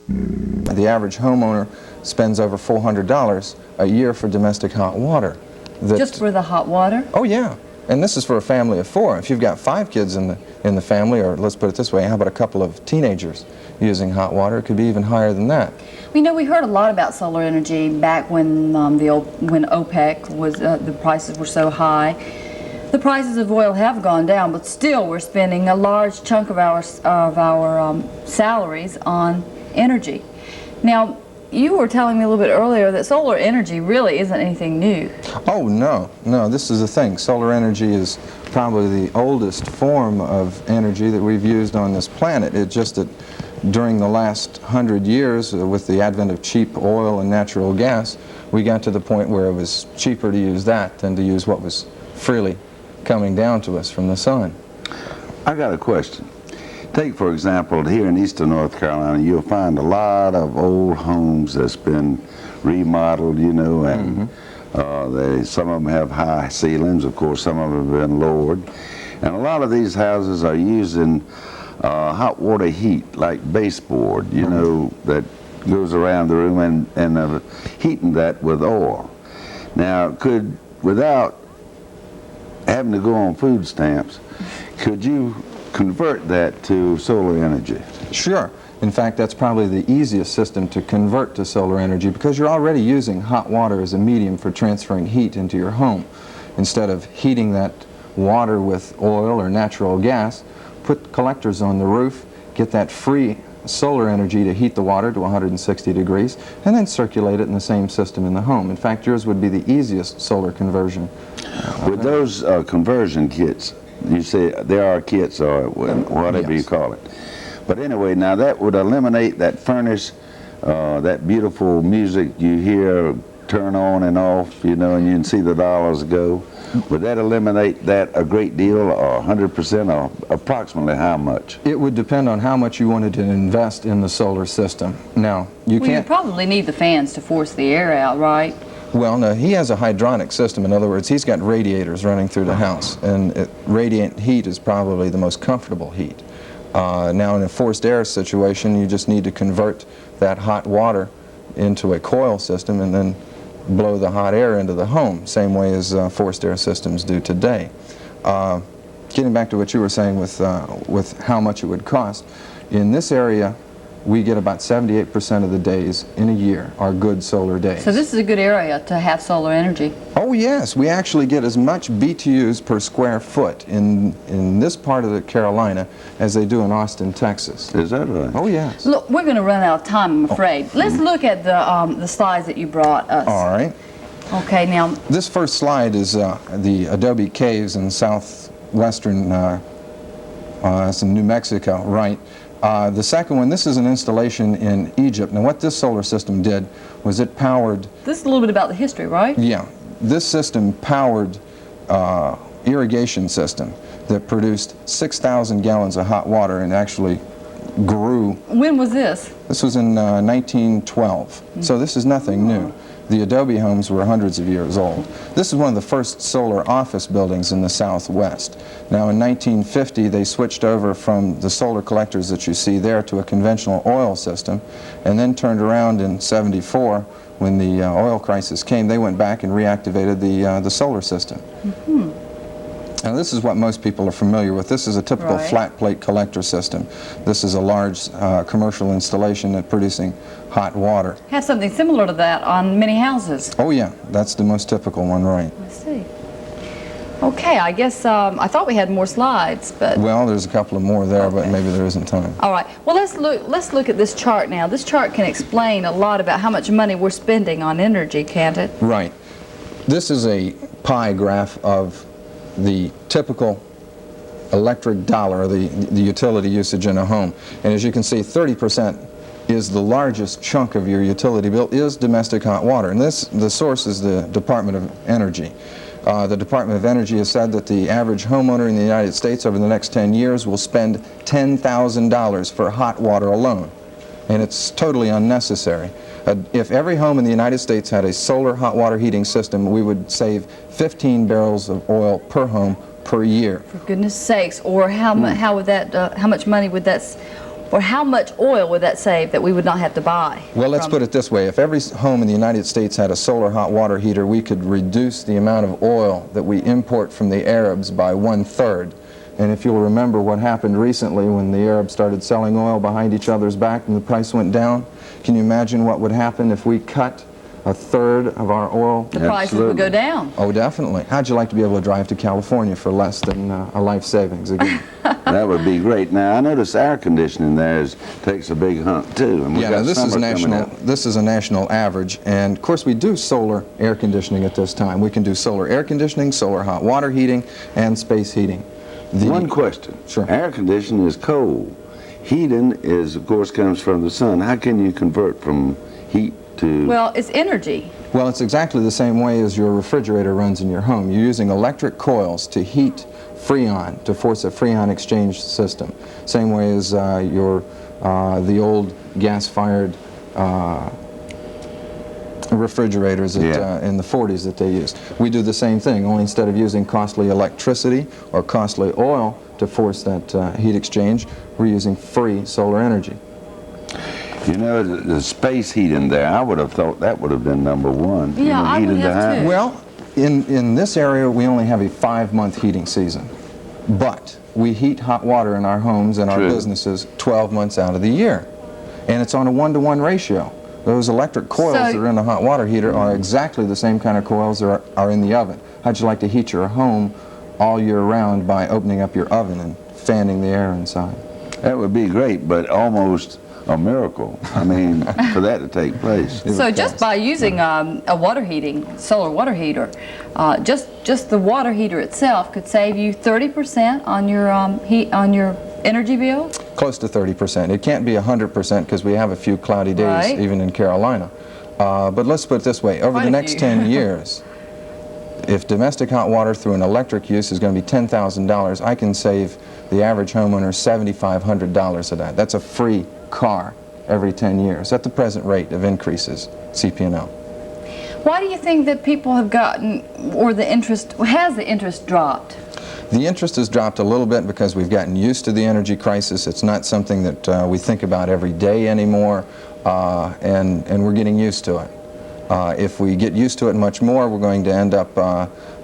The average homeowner spends over $400 a year for domestic hot water. Just for the hot water? Oh yeah, and this is for a family of 4. If you've got 5 kids in the family, or let's put it this way, how about a couple of teenagers using hot water? It could be even higher than that. We know we heard a lot about solar energy back when when OPEC was the prices were so high. The prices of oil have gone down, but still we're spending a large chunk of our salaries on energy. Now, you were telling me a little bit earlier that solar energy really isn't anything new. Oh, no. No, this is the thing. Solar energy is probably the oldest form of energy that we've used on this planet. It's just that during the last 100 years, with the advent of cheap oil and natural gas, we got to the point where it was cheaper to use that than to use what was freely coming down to us from the sun. I got a question. Take, for example, here in eastern North Carolina, you'll find a lot of old homes that's been remodeled, you know, and some of them have high ceilings, of course, some of them have been lowered. And a lot of these houses are using hot water heat, like baseboard, you know, that goes around the room, and heating that with oil. Now, without having to go on food stamps, could you convert that to solar energy? Sure. In fact, that's probably the easiest system to convert to solar energy, because you're already using hot water as a medium for transferring heat into your home. Instead of heating that water with oil or natural gas, put collectors on the roof, get that free solar energy to heat the water to 160 degrees, and then circulate it in the same system in the home. In fact, yours would be the easiest solar conversion. With those conversion kits, you say there are kits or whatever you call it. But anyway, now that would eliminate that furnace, that beautiful music you hear turn on and off, you know, and you can see the dollars go. Would that eliminate that a great deal, or 100%, or approximately how much? It would depend on how much you wanted to invest in the solar system. Now, you can't... you probably need the fans to force the air out, right? Well, no, he has a hydronic system. In other words, he's got radiators running through the house, and radiant heat is probably the most comfortable heat. Now, in a forced air situation, you just need to convert that hot water into a coil system and then blow the hot air into the home, same way as forced air systems do today. Getting back to what you were saying with how much it would cost, in this area, we get about 78% of the days in a year are good solar days. So this is a good area to have solar energy. Oh yes, we actually get as much BTUs per square foot in this part of the Carolina as they do in Austin, Texas. Is that right? Oh yes. Look, we're going to run out of time, I'm afraid. Let's look at the slides that you brought us. All right. Okay, now... This first slide is the Adobe Caves in southwestern it's in New Mexico, right? The second one, this is an installation in Egypt. Now what this solar system did was it powered... This is a little bit about the history, right? Yeah. This system powered irrigation system that produced 6,000 gallons of hot water and actually grew. When was this? This was in 1912. So this is nothing new. The Adobe homes were hundreds of years old. This is one of the first solar office buildings in the Southwest. Now in 1950 they switched over from the solar collectors that you see there to a conventional oil system, and then turned around in '74 when the oil crisis came. They went back and reactivated the solar system. Now this is what most people are familiar with. This is a typical flat plate collector system. This is a large commercial installation at producing hot water. Have something similar to that on many houses. Oh yeah, that's the most typical one, right. I see. Okay, I guess I thought we had more slides, but... Well, there's a couple of more there, but maybe there isn't time. All right. Well, let's look at this chart now. This chart can explain a lot about how much money we're spending on energy, can't it? Right. This is a pie graph of the typical electric dollar, the utility usage in a home. And as you can see, 30% is the largest chunk of your utility bill is domestic hot water. And the source is the Department of Energy. The Department of Energy has said that the average homeowner in the United States over the next 10 years will spend $10,000 for hot water alone. And it's totally unnecessary. If every home in the United States had a solar hot water heating system, we would save 15 barrels of oil per home per year. For goodness sakes! Or how much money would that or how much oil would that save that we would not have to buy? Well, let's put it this way. If every home in the United States had a solar hot water heater, we could reduce the amount of oil that we import from the Arabs by 1/3. And if you'll remember what happened recently when the Arabs started selling oil behind each other's back and the price went down, can you imagine what would happen if we cut 1/3 of our oil? The prices would go down. Oh, definitely. How'd you like to be able to drive to California for less than a life savings again? That would be great. Now, I notice air conditioning there takes a big hunk, too. And we Yeah, got now this is summer coming national. up. This is a national average, and of course we do solar air conditioning at this time. We can do solar air conditioning, solar hot water heating, and space heating. One question. Sure. Air conditioning is cold. Heating is, of course, comes from the sun. How can you convert from heat to... Well, it's energy. Well, it's exactly the same way as your refrigerator runs in your home. You're using electric coils to heat Freon, to force a Freon exchange system. Same way as the old gas-fired refrigerators in the 40s that they used. We do the same thing, only instead of using costly electricity or costly oil to force that heat exchange, we're using free solar energy. You know, the space heating there, I would have thought that would have been number one. Yeah, I would heating the have house. too. Well, in this area, we only have a 5-month heating season. But we heat hot water in our homes and our True. businesses 12 months out of the year. And it's on a 1-to-1 ratio. Those electric coils that are in the hot water heater are exactly the same kind of coils that are in the oven. How'd you like to heat your home all year round by opening up your oven and fanning the air inside? That would be great, but almost a miracle. I mean, for that to take place. So just by using a water heating, solar water heater, just the water heater itself could save you 30% on your energy bill? Close to 30%. It can't be 100% because we have a few cloudy days Right. even in Carolina. But let's put it this way. Over Quite the a next few. 10 years, if domestic hot water through an electric use is going to be $10,000, I can save the average homeowner $7,500 of that. That's a free car every 10 years at the present rate of increases, CP&L. Why do you think that people have gotten, or has the interest dropped? The interest has dropped a little bit because we've gotten used to the energy crisis. It's not something that we think about every day anymore, and we're getting used to it. If we get used to it much more, we're going to end up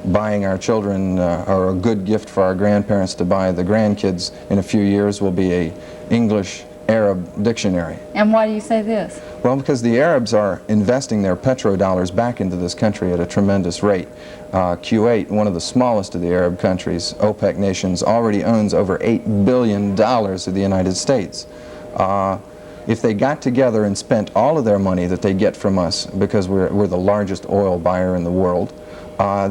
buying our children, or a good gift for our grandparents to buy the grandkids in a few years will be a English-Arab dictionary. And why do you say this? Well, because the Arabs are investing their petrodollars back into this country at a tremendous rate. Kuwait, one of the smallest of the Arab countries, OPEC nations, already owns over $8 billion of the United States. If they got together and spent all of their money that they get from us, because we're the largest oil buyer in the world,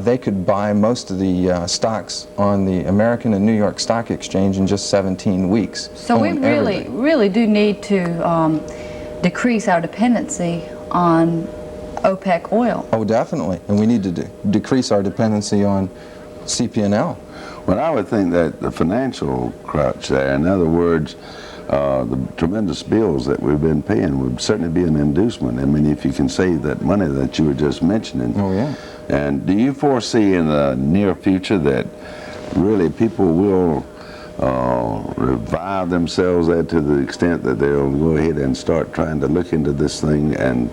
they could buy most of the stocks on the American and New York Stock Exchange in just 17 weeks. So we Own really, everything. really do need to decrease our dependency on OPEC oil. Oh, definitely. And we need to decrease our dependency on CP&L. Well, I would think that the financial crutch there, in other words, the tremendous bills that we've been paying would certainly be an inducement. I mean, if you can save that money that you were just mentioning. Oh, yeah. And do you foresee in the near future that really people will revive themselves there to the extent that they'll go ahead and start trying to look into this thing and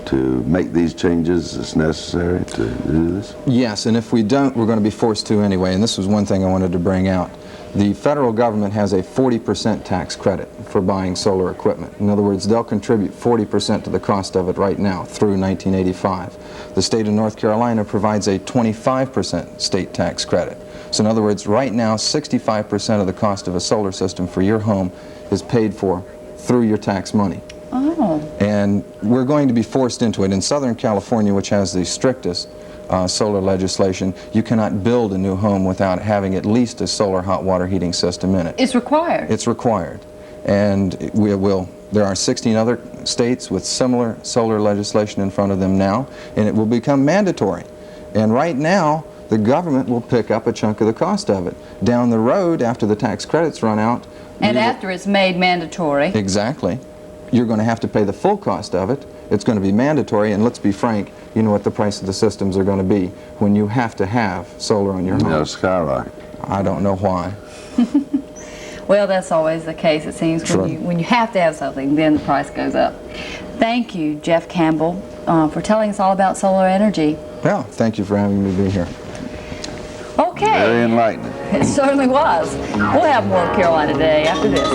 to make these changes as necessary to do this? Yes, and if we don't, we're going to be forced to anyway. And this was one thing I wanted to bring out. The federal government has a 40% tax credit for buying solar equipment. In other words, they'll contribute 40% to the cost of it right now through 1985. The state of North Carolina provides a 25% state tax credit. So in other words, right now, 65% of the cost of a solar system for your home is paid for through your tax money. Oh. And we're going to be forced into it. In Southern California, which has the strictest solar legislation, you cannot build a new home without having at least a solar hot water heating system in it. It's required. It's required. And there are 16 other states with similar solar legislation in front of them now, and it will become mandatory. And right now, the government will pick up a chunk of the cost of it. Down the road, after the tax credits run out... And after it's made mandatory. Exactly. You're going to have to pay the full cost of it. It's going to be mandatory, and let's be frank, you know what the price of the systems are going to be when you have to have solar on your home. They'll skyrocket. I don't know why. Well, that's always the case, it seems. Sure. When you have to have something, then the price goes up. Thank you, Jeff Campbell, for telling us all about solar energy. Well, thank you for having me be here. Okay. Very enlightening. It certainly was. We'll have more of Carolina Today after this.